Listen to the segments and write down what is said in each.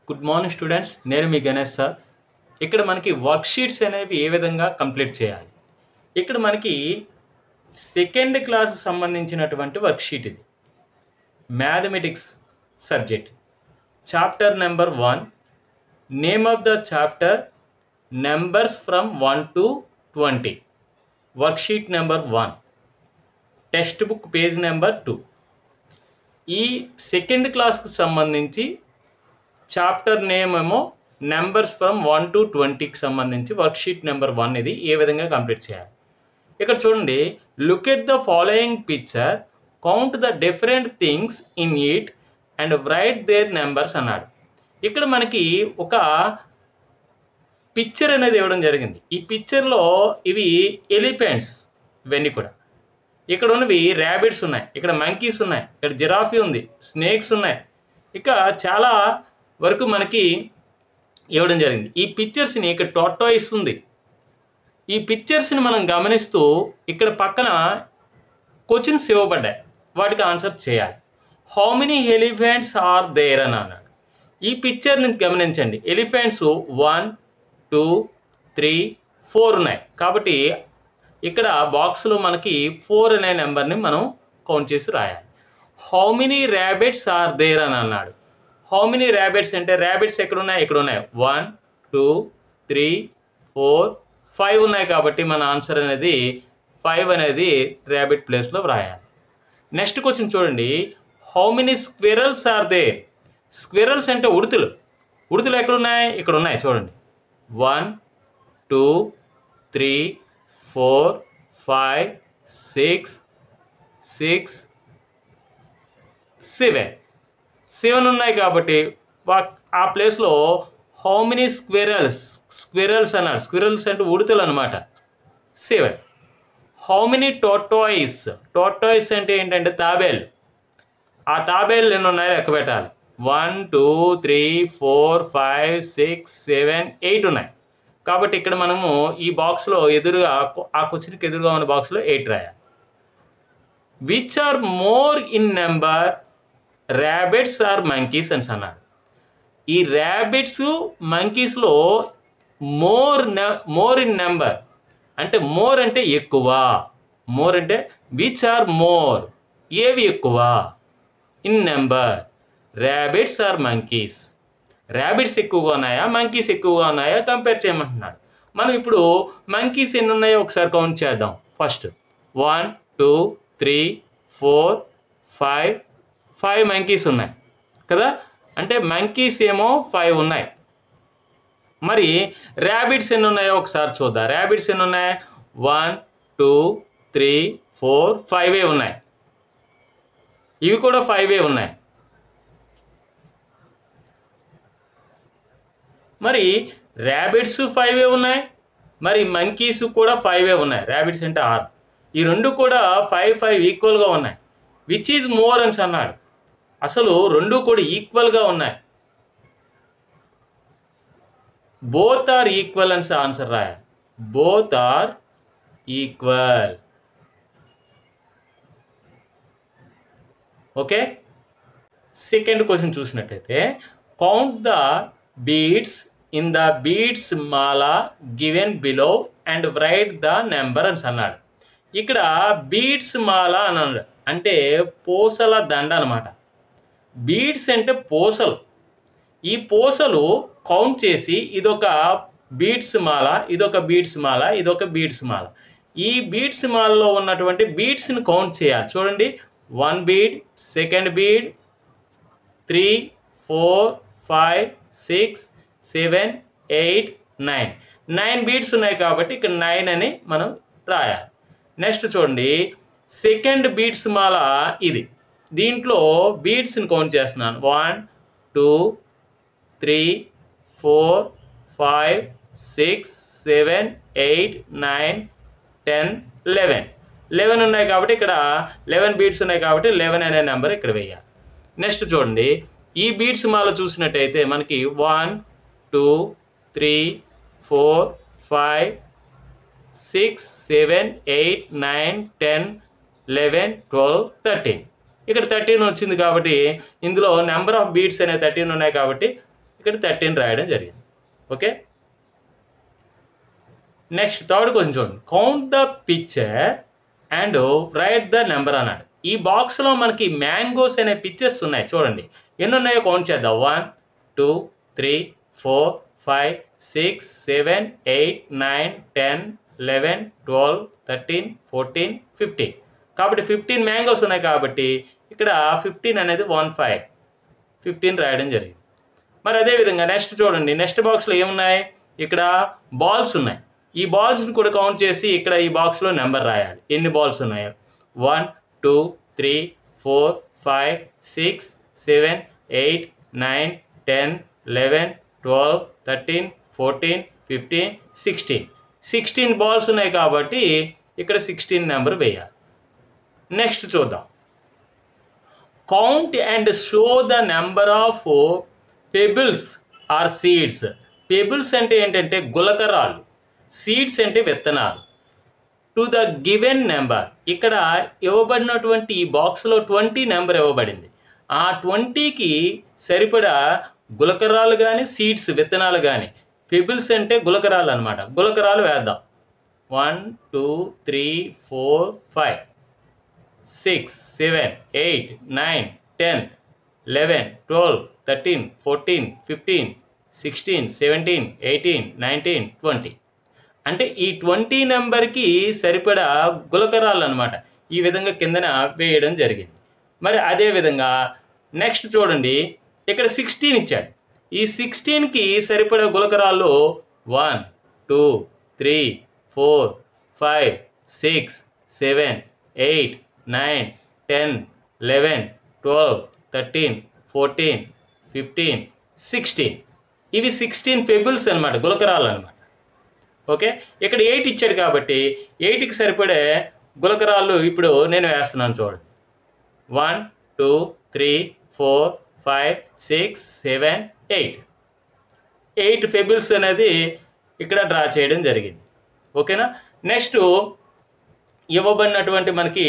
Good morning students, నేను మీ Ganesh sir. ఇక్కడ మనకి వర్క్ షీట్స్ అనేవి ఏ విధంగా కంప్లీట్ చేయాలి. ఇక్కడ మనకి సెకండ్ క్లాస్ సంబంధించినటువంటి వర్క్ షీట్ ఇది. Mathematics subject, chapter number 1, name of the chapter numbers from 1 to 20, work sheet number 1, text book page number 2. ఈ సెకండ్ క్లాస్కి సంబంధించి చాప్టర్ నేమ్ ఏమో నెంబర్స్ ఫ్రమ్ 1 to 20కి సంబంధించి వర్క్ షీట్ నెంబర్ 1 ఇది ఏ విధంగా complete చేయాలి. ఇక్కడ చూడండి, look at the following picture, count the different things in it and write their numbers అన్నాడు. ఇక్కడ మనకి ఒక పిక్చర్ అనేది ఇవ్వడం జరిగింది. ఈ పిక్చర్లో ఇవి ఎలిఫెంట్స్, ఇవన్నీ కూడా. ఇక్కడ ఉన్నవి ర్యాబిట్స్ ఉన్నాయి, ఇక్కడ మంకీస్ ఉన్నాయి, ఇక్కడ జిరాఫీ ఉంది, స్నేక్స్ ఉన్నాయి, ఇక చాలా వరకు మనకి ఇవ్వడం జరిగింది. ఈ పిక్చర్స్ని ఇక్కడ టార్టాయిస్ ఉంది. ఈ పిక్చర్స్ని మనం గమనిస్తూ ఇక్కడ పక్కన క్వశ్చన్స్ ఇవ్వబడ్డాయి, వాటికి ఆన్సర్ చేయాలి. How many elephants are there అని అన్నాడు. ఈ పిక్చర్ నుంచి గమనించండి, ఎలిఫెంట్స్ 1, 2, 3, 4 ఉన్నాయి. కాబట్టి ఇక్కడ బాక్స్లో మనకి 4 అనే నెంబర్ని మనం కౌంట్ చేసి రాయాలి. How many rabbits are there అని అన్నాడు. హౌ మెనీ ర్యాబిట్స్ అంటే ర్యాబిట్స్ ఎక్కడ ఉన్నాయి, ఇక్కడ ఉన్నాయి. 1, 2, 3, 4, 5 ఉన్నాయి. కాబట్టి మన ఆన్సర్ అనేది 5 అనేది ర్యాబిట్ ప్లేస్లో రాయాలి. నెక్స్ట్ క్వశ్చన్ చూడండి, how many squirrels are there. Squirrels అంటే ఉడుతులు. ఉడుతులు ఎక్కడ ఉన్నాయి, ఇక్కడ ఉన్నాయి. చూడండి, 1, 2, 3, 4, 5, 6, 7 ఉన్నాయి. కాబట్టి ఆ ప్లేస్లో హౌ మెనీ స్క్విరల్స్ అన్నాడు. స్క్విరల్స్ అంటే ఉడుతలు అనమాట, 7. హౌ మెనీ టోర్టాయిస్ అంటే ఏంటంటే తాబేలు. ఆ తాబేలు ఎన్ని ఉన్నాయో లెక్క పెట్టాలి. 1, 2, 3, 4, 5, 6, 7, 8 ఉన్నాయి. కాబట్టి ఇక్కడ మనము ఈ బాక్స్లో ఎదురుగా, ఆ క్వశ్చన్కి ఎదురుగా ఉన్న బాక్స్లో 8 రాయాలి. Which are more in number, rabbits or monkeys అని అన్నాడు. ఈ ర్యాబిట్స్ మంకీస్లో మోర్ ఇన్ నెంబర్ అంటే, మోర్ అంటే ఎక్కువ. మోర్ అంటే విచ్ ఆర్ మోర్, ఏవి ఎక్కువ. In number, rabbits or monkeys. Rabbits ఎక్కువగా ఉన్నాయా, మంకీస్ ఎక్కువగా ఉన్నాయా కంపేర్ చేయమంటున్నాడు. మనం ఇప్పుడు మంకీస్ ఎన్ని ఉన్నాయో ఒకసారి కౌంట్ చేద్దాం. ఫస్ట్ 1, 2, 3, 4, 5 మంకీస్ ఉన్నాయి కదా. అంటే మంకీస్ ఏమో 5 ఉన్నాయి. మరి ర్యాబిట్స్ ఎన్ని ఉన్నాయో ఒకసారి చూద్దాం. ర్యాబిట్స్ ఎన్ని ఉన్నాయి, 1, 2, 3, 4, 5 ఉన్నాయి. ఇవి కూడా 5 ఉన్నాయి. మరి ర్యాబిట్స్ 5 ఉన్నాయి, మరి మంకీస్ కూడా 5 ఉన్నాయి. ర్యాబిట్స్ అంటే 6. ఈ రెండు కూడా 5 ఈక్వల్గా ఉన్నాయి. విచ్ ఈజ్ మోర్ అని అన్నాడు. అసలు రెండు కూడా ఈక్వల్గా ఉన్నాయి. బోత్ ఆర్ ఈక్వల్ అని ఆన్సర్ రాయాలి. Both are equal. Okay. Second question చూసినట్టయితే, count the beads in the beads మాలా given below and write the number అని అన్నాడు. ఇక్కడ బీడ్స్ మాల అని అన్నాడు అంటే పూసల దండ అనమాట. బీడ్స్ అంటే పూసలు. ఈ పూసలు కౌంట్ చేసి ఇదొక బీడ్స్ మాల, ఇదొక బీడ్స్ మాల, ఇదొక బీడ్స్ మాల. ఈ బీడ్స్ మాలలో ఉన్నటువంటి బీడ్స్ని కౌంట్ చేయాలి. చూడండి, 1 బీడ్, సెకండ్ బీడ్, 3, 4, 5, 6, 7, 8, 9 బీడ్స్ ఉన్నాయి. కాబట్టి ఇక్కడ 9 అని మనం రాయాలి. నెక్స్ట్ చూడండి, సెకండ్ బీడ్స్ మాల ఇది. దీంట్లో బీడ్స్ని కౌంట్ చేస్తున్నాను. 1, 2, 3, 4, 5, 6, 7, 8, 9, 10, 11 ఉన్నాయి. కాబట్టి ఇక్కడ 11 బీడ్స్ ఉన్నాయి. కాబట్టి 11 అనే నెంబర్ ఇక్కడ వేయాలి. నెక్స్ట్ చూడండి, ఈ బీడ్స్ మాల చూసినట్టయితే మనకి 1, 2, 3, 4, 5, 6, 7, 8, 9, 10, 11, 12, 13. ఇక్కడ 13 వచ్చింది. కాబట్టి ఇందులో నెంబర్ ఆఫ్ బీట్స్ అనే 13 ఉన్నాయి. కాబట్టి ఇక్కడ 13 రాయడం జరిగింది. ఓకే, నెక్స్ట్ థర్డ్ క్వశ్చన్ చూడండి. Count the picture and write the number అన్నాడు. ఈ బాక్స్లో మనకి మ్యాంగోస్ అనే పిక్చర్స్ ఉన్నాయి. చూడండి ఎన్ని ఉన్నాయో కౌంట్ చేద్దాం. 1 2 3 4 5 6 7 8 9 10 11 12 13 14 15. కాబట్టి 15 మ్యాంగోస్ ఉన్నాయి కాబట్టి ఇక్కడ 15 అనేది 15 రాయడం జరిగింది. మరి అదేవిధంగా నెక్స్ట్ చూడండి, నెక్స్ట్ బాక్స్లో ఏమున్నాయి, ఇక్కడ బాల్స్ ఉన్నాయి. ఈ బాల్స్ని కూడా కౌంట్ చేసి ఇక్కడ ఈ బాక్స్లో నెంబర్ రాయాలి. ఎన్ని బాల్స్ ఉన్నాయో 1 2 3 4 5 6 7 8 9 10 11 12 13 14 15 16 బాల్స్ ఉన్నాయి కాబట్టి ఇక్కడ 16 నెంబర్ వేయాలి. నెక్స్ట్ చూద్దాం. Count and show the number of pebbles or seeds. Pebbles అంటే ఏంటంటే గులకరాలు, సీడ్స్ అంటే విత్తనాలు. టు ద గివెన్ నెంబర్, ఇక్కడ ఇవ్వబడినటువంటి ఈ బాక్స్లో 20 నెంబర్ ఇవ్వబడింది. ఆ 20కి సరిపడా గులకరాలు కానీ సీడ్స్ విత్తనాలు కానీ, పెబుల్స్ అంటే గులకరాలు అనమాట. గులకరాలు వేద్దాం. 1 2 3 4 5 6 7 8 9 10 11 12 13 14 15 16 17 18 19 20. అంటే ఈ 20 నెంబర్కి సరిపడా గులకరాలు అనమాట. ఈ విధంగా కిందన వేయడం జరిగింది. మరి అదేవిధంగా నెక్స్ట్ చూడండి, ఇక్కడ 16 ఇచ్చాడు. ఈ 16కి సరిపడా గులకరాలు 1 2 3 4 5 6 7 8 9 10 11 12 13 14 15 16. ఇవి 16 పెబుల్స్ అనమాట, గులకరాలు అనమాట. ఓకే, ఇక్కడ 8 ఇచ్చాడు కాబట్టి 8కి సరిపడే గులకరాలు ఇప్పుడు నేను వేస్తున్నాను. చూడండి 1 2 3 4 5 6 7 8 పెబుల్స్ అనేది ఇక్కడ డ్రా చేయడం జరిగింది. ఓకేనా. నెక్స్ట్ ఇవ్వబడినటువంటి మనకి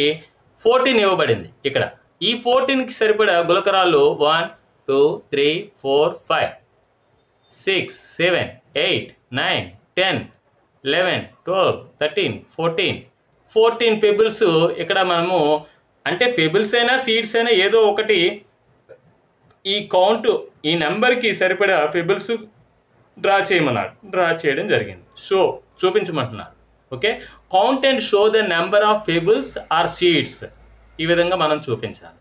14 ఇవ్వబడింది. ఇక్కడ ఈ 14కి సరిపడా గులకరాలు 1 2 3 4 5 6 7 8 9 10 11 12 13 14 పెబుల్స్ ఇక్కడ మనము, అంటే పెబుల్స్ అయినా సీడ్స్ అయినా ఏదో ఒకటి ఈ కౌంట్ ఈ నెంబర్కి సరిపడా పెబుల్స్ డ్రా చేయమన్నాడు. డ్రా చేయడం జరిగింది. చూపించమంటున్నాడు. Okay, count and show the number of pebbles or seeds. ఈ విధంగా మనం చూపించాలి.